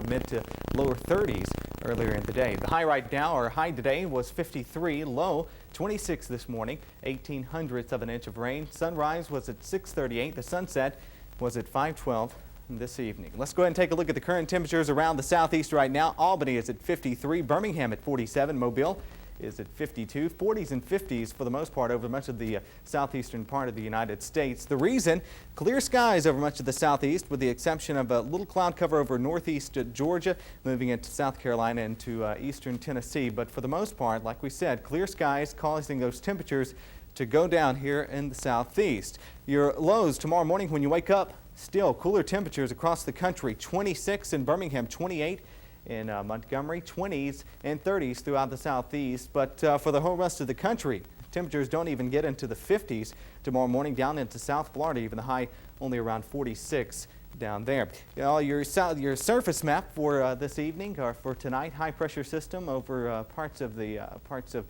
mid to lower 30s earlier in the day. The high right now, or high today, was 53, low 26 this morning, 0.18 of an inch of rain. Sunrise was at 6:38. The sunset was at 5:12 this evening. Let's go ahead and take a look at the current temperatures around the southeast right now. Albany is at 53, Birmingham at 47, Mobile is at 52, 40s and 50s for the most part over much of the southeastern part of the United States. The reason, clear skies over much of the southeast with the exception of a little cloud cover over northeast Georgia, moving into South Carolina and to eastern Tennessee. But for the most part, like we said, clear skies causing those temperatures to go down here in the southeast. Your lows tomorrow morning when you wake up, still cooler temperatures across the country, 26 in Birmingham, 28 in Montgomery, 20s and 30s throughout the southeast. But for the whole rest of the country, temperatures don't even get into the 50s tomorrow morning down into South Florida, even the high only around 46 down there. Your surface map for this evening or for tonight, high pressure system over parts of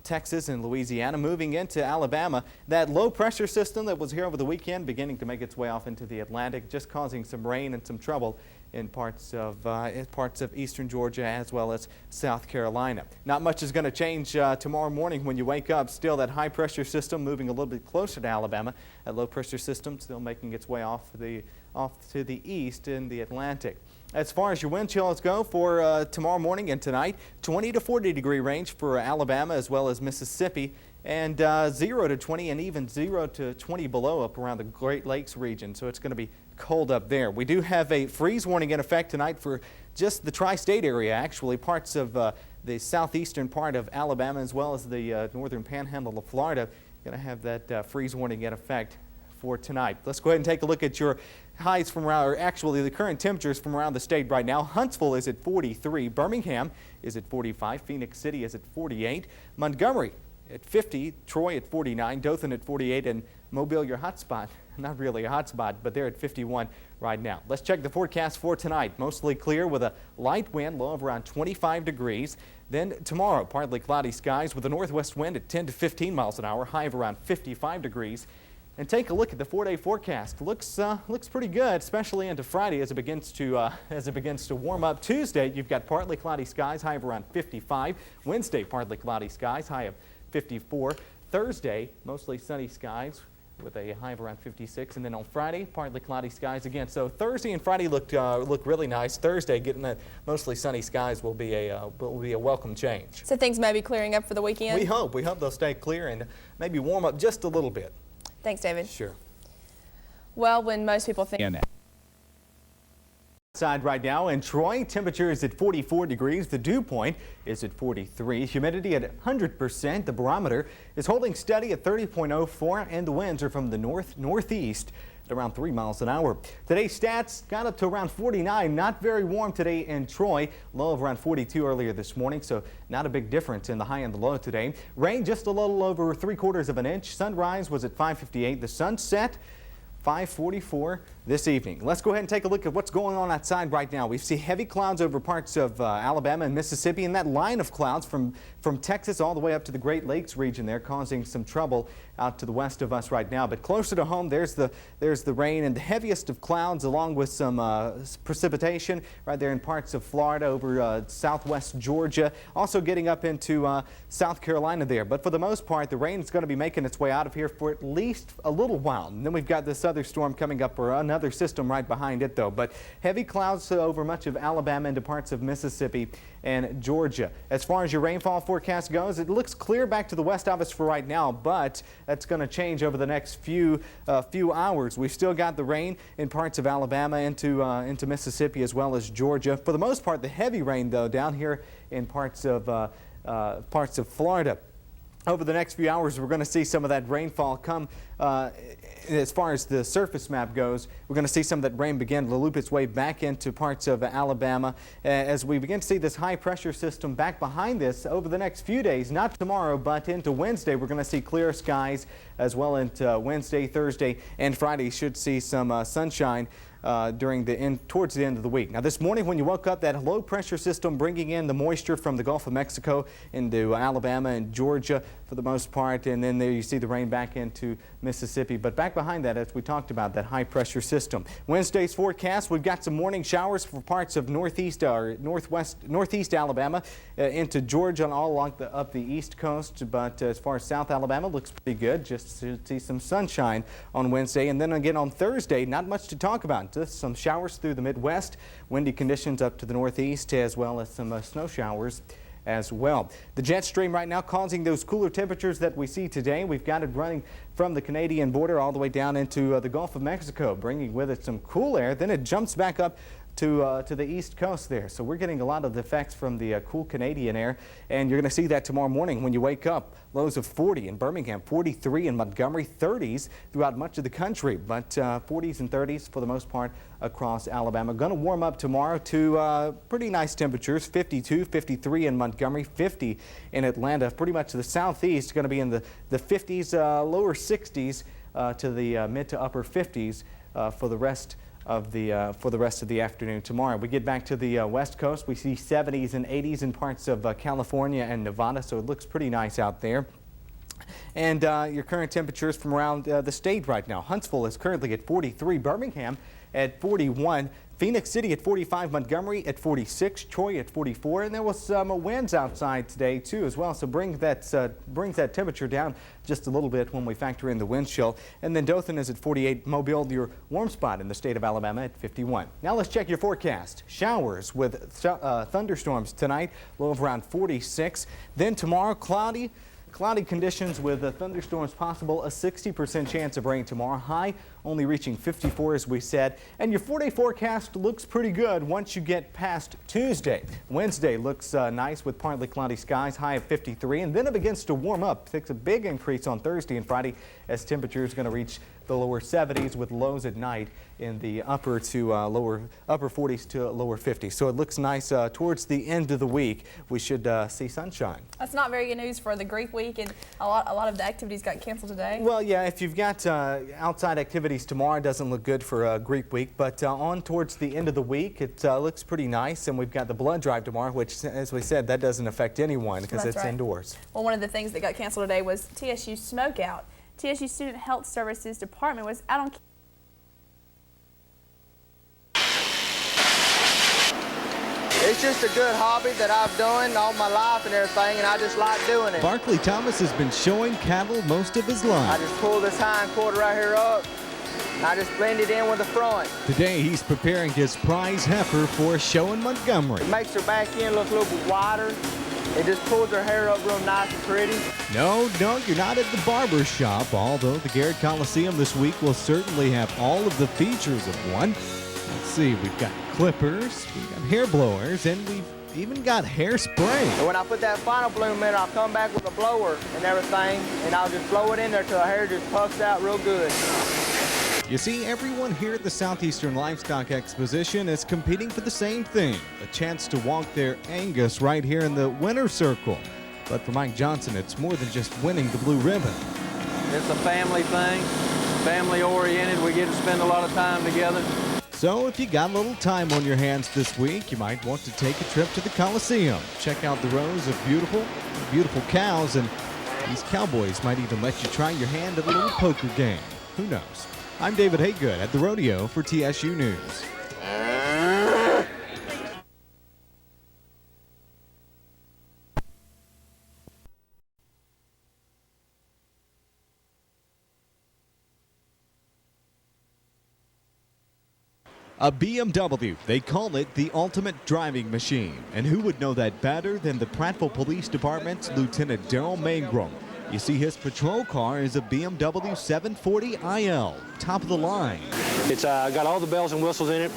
Texas and Louisiana, moving into Alabama. That low pressure system that was here over the weekend beginning to make its way off into the Atlantic, just causing some rain and some trouble in parts of eastern Georgia as well as South Carolina. Not much is going to change tomorrow morning when you wake up. Still that high pressure system moving a little bit closer to Alabama. That low pressure system still making its way off to the east in the Atlantic. As far as your wind chills go for tomorrow morning and tonight, 20 to 40 degree range for Alabama as well as Mississippi, and 0 to 20 and even 0 to 20 below up around the Great Lakes region. So it's going to be cold up there. We do have a freeze warning in effect tonight for just the tri-state area, actually parts of the southeastern part of Alabama as well as the northern panhandle of Florida. Going to have that freeze warning in effect for tonight. Let's go ahead and take a look at your highs from around, or actually the current temperatures from around the state right now. Huntsville is at 43, Birmingham is at 45, Phoenix City is at 48, Montgomery at 50, Troy at 49, Dothan at 48, and Mobile, your hot spot. Not really a hot spot, but they're at 51 right now. Let's check the forecast for tonight. Mostly clear with a light wind, low of around 25 degrees. Then tomorrow, partly cloudy skies with a northwest wind at 10 to 15 miles an hour, high of around 55 degrees. And take a look at the 4-day forecast. Looks pretty good, especially into Friday as it begins to warm up. Tuesday, you've got partly cloudy skies, high of around 55. Wednesday, partly cloudy skies, high of 54. Thursday, mostly sunny skies with a high of around 56, and then on Friday, partly cloudy skies again. So Thursday and Friday look really nice. Thursday, getting that mostly sunny skies will be a welcome change. So things may be clearing up for the weekend. We hope they'll stay clear and maybe warm up just a little bit. Thanks, David. Sure. Well, when most people think outside right now in Troy, temperature is at 44 degrees. The dew point is at 43. Humidity at 100%. The barometer is holding steady at 30.04, and the winds are from the northeast at around 3 miles an hour. Today's stats got up to around 49. Not very warm today in Troy. Low of around 42 earlier this morning, so not a big difference in the high and the low today. Rain just a little over 3/4 of an inch. Sunrise was at 5:58. The sunset 5:44 this evening. Let's go ahead and take a look at what's going on outside right now. We see heavy clouds over parts of Alabama and Mississippi, and that line of clouds from Texas all the way up to the Great Lakes region there, causing some trouble out to the west of us right now. But closer to home, there's the rain and the heaviest of clouds, along with some precipitation right there in parts of Florida, over southwest Georgia, also getting up into South Carolina there. But for the most part, the rain is going to be making its way out of here for at least a little while. And then we've got this other storm coming up, or another system right behind it though. But heavy clouds over much of Alabama into parts of Mississippi and Georgia. As far as your rainfall forecast goes, it looks clear back to the west of us for right now, but that's going to change over the next few hours. We've still got the rain in parts of Alabama into Mississippi as well as Georgia. For the most part, the heavy rain though down here in parts of Florida. Over the next few hours, we're going to see some of that rainfall come. As far as the surface map goes, we're going to see some of that rain begin to loop its way back into parts of Alabama as we begin to see this high pressure system back behind this over the next few days. Not tomorrow, but into Wednesday, we're going to see clear skies as well. Into Wednesday, Thursday, and Friday should see some sunshine towards the end of the week. Now this morning when you woke up, that low pressure system bringing in the moisture from the Gulf of Mexico into Alabama and Georgia for the most part, and then there you see the rain back into Mississippi. Mississippi. But back behind that, as we talked about, that high pressure system. Wednesday's forecast, we've got some morning showers for parts of northeast Alabama into Georgia and all along up the east coast. But as far as South Alabama, looks pretty good. Just to see some sunshine on Wednesday. And then again on Thursday, not much to talk about. Just some showers through the Midwest, windy conditions up to the northeast, as well as some snow showers as well. The jet stream right now causing those cooler temperatures that we see today. We've got it running from the Canadian border all the way down into the Gulf of Mexico, bringing with it some cool air. Then it jumps back up to the east coast there. So we're getting a lot of the effects from the cool Canadian air, and you're going to see that tomorrow morning when you wake up. Lows of 40 in Birmingham, 43 in Montgomery, 30s throughout much of the country, but 40s and 30s for the most part across Alabama. Going to warm up tomorrow to pretty nice temperatures, 52, 53 in Montgomery, 50 in Atlanta. Pretty much the southeast going to be in the 50s, lower 60s to the mid to upper 50s for the rest of the afternoon tomorrow. We get back to the west coast. We see 70s and 80s in parts of California and Nevada, so it looks pretty nice out there. And your current temperatures from around the state right now. Huntsville is currently at 43, Birmingham at 41, Phoenix City at 45, Montgomery at 46, Troy at 44, and there was some winds outside today too as well, so brings that temperature down just a little bit when we factor in the wind chill. And then Dothan is at 48, Mobile, your warm spot in the state of Alabama, at 51. Now let's check your forecast. Showers with thunderstorms tonight, low of around 46. Then tomorrow, cloudy conditions with thunderstorms possible, a 60% chance of rain tomorrow, high only reaching 54 as we said. And your 4-day forecast looks pretty good once you get past Tuesday. Wednesday looks nice with partly cloudy skies, high of 53, and then it begins to warm up. Takes a big increase on Thursday and Friday as temperatures going to reach the lower 70s with lows at night in the upper 40s to lower 50s. So it looks nice towards the end of the week. We should see sunshine. That's not very good news for the Greek week, and a lot of the activities got canceled today. Well, yeah, if you've got outside activities tomorrow, it doesn't look good for Greek week, but on towards the end of the week, it looks pretty nice. And we've got the blood drive tomorrow, which, as we said, that doesn't affect anyone because it's indoors. Well, one of the things that got canceled today was TSU Smokeout. TSU Student Health Services Department was out on It's just a good hobby that I've done all my life and everything, and I just like doing it. Barkley Thomas has been showing cattle most of his life. I just pull this hind quarter right here up, and I just blend it in with the front. Today he's preparing his prize heifer for a show in Montgomery. It makes her back end look a little bit wider. It just pulls her hair up real nice and pretty. No, you're not at the barber shop, although the Garrett Coliseum this week will certainly have all of the features of one. Let's see, we've got clippers, we've got hair blowers, and we've even got hairspray. And when I put that final bloom in, I'll come back with a blower and everything, and I'll just blow it in there till the hair just puffs out real good. You see, everyone here at the Southeastern Livestock Exposition is competing for the same thing, a chance to walk their Angus right here in the winner's circle. But for Mike Johnson, it's more than just winning the blue ribbon. It's a family thing, family-oriented. We get to spend a lot of time together. So if you got a little time on your hands this week, you might want to take a trip to the Coliseum. Check out the rows of beautiful cows, and these cowboys might even let you try your hand at a little poker game. Who knows? I'm David Haygood at the rodeo for TSU News. A BMW, they call it the ultimate driving machine. And who would know that better than the Prattville Police Department's Lieutenant Daryl Mangrum? You see, his patrol car is a BMW 740IL, top of the line. It's got all the bells and whistles in it,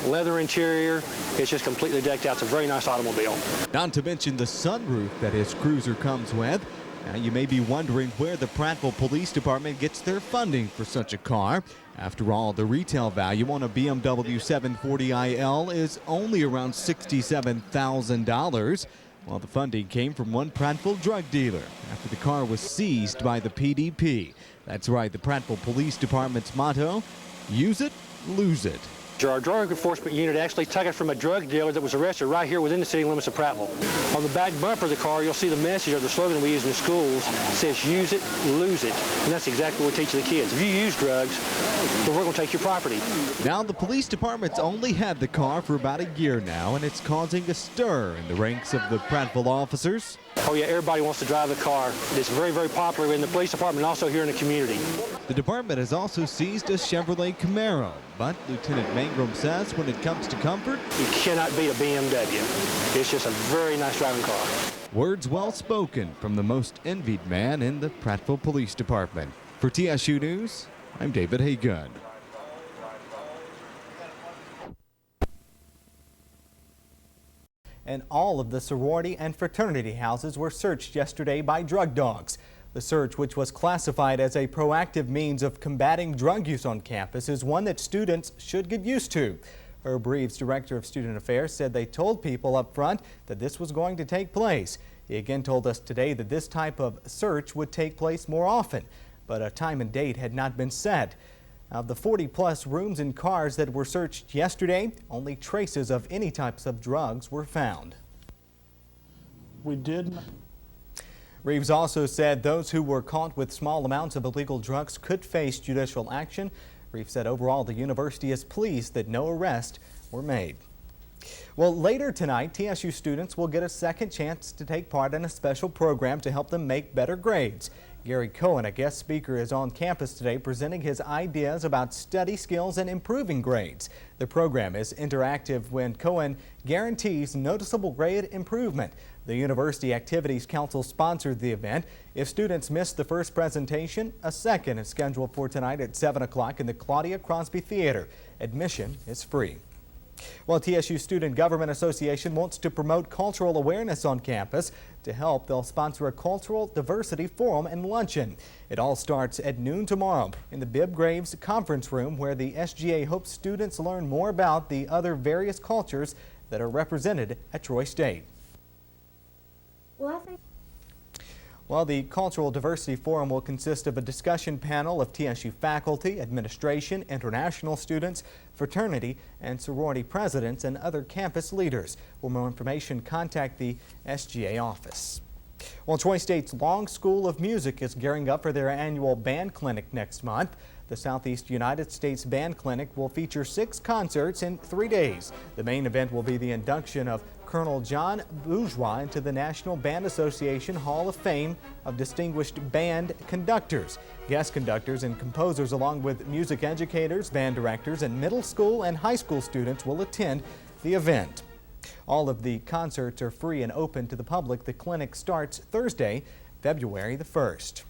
leather interior. It's just completely decked out. It's a very nice automobile. Not to mention the sunroof that his cruiser comes with. Now, you may be wondering where the Prattville Police Department gets their funding for such a car. After all, the retail value on a BMW 740IL is only around $67,000. Well, the funding came from one Prattville drug dealer after the car was seized by the PDP. That's right, the Prattville Police Department's motto, use it, lose it. Our drug enforcement unit actually took it from a drug dealer that was arrested right here within the city limits of Prattville. On the back bumper of the car, you'll see the message or the slogan we use in the schools. It says, use it, lose it. And that's exactly what we teach the kids. If you use drugs, then we're going to take your property. Now, the police department's only had the car for about a year now, and it's causing a stir in the ranks of the Prattville officers. Oh yeah, everybody wants to drive the car. It's very, very popular in the police department and also here in the community. The department has also seized a Chevrolet Camaro, but Lieutenant Mangrum says when it comes to comfort, You cannot beat a BMW. It's just a very nice driving car. words well spoken from the most envied man in the Prattville Police Department. For TSU News, I'm David Hagun. And all of the sorority and fraternity houses were searched yesterday by drug dogs. The search, which was classified as a proactive means of combating drug use on campus, is one that students should get used to. Herb Reeves, Director of Student Affairs, said they told people up front that this was going to take place. He again told us today that this type of search would take place more often, but a time and date had not been set. Of the 40-plus rooms and cars that were searched yesterday, only traces of any types of drugs were found. We did. Reeves also said those who were caught with small amounts of illegal drugs could face judicial action. Reeves said overall the university is pleased that no arrests were made. Well, later tonight, TSU students will get a second chance to take part in a special program to help them make better grades. Gary Cohen, a guest speaker, is on campus today presenting his ideas about study skills and improving grades. The program is interactive when Cohen guarantees noticeable grade improvement. The University Activities Council sponsored the event. If students miss the first presentation, a second is scheduled for tonight at 7 o'clock in the Claudia Crosby Theater. Admission is free. Well, TSU Student Government Association wants to promote cultural awareness on campus. To help, they'll sponsor a cultural diversity forum and luncheon. It all starts at noon tomorrow in the Bibb Graves conference room, where the SGA hopes students learn more about the other various cultures that are represented at Troy State. Well, the Cultural Diversity Forum will consist of a discussion panel of TSU faculty, administration, international students, fraternity and sorority presidents, and other campus leaders. For more information, contact the SGA office. Well, Troy State's Long School of Music is gearing up for their annual band clinic next month. The Southeast United States Band Clinic will feature 6 concerts in 3 days. The main event will be the induction of Colonel John Bourgeois into the National Band Association Hall of Fame of Distinguished Band Conductors. Guest conductors and composers, along with music educators, band directors, and middle school and high school students will attend the event. All of the concerts are free and open to the public. The clinic starts Thursday, February the 1st.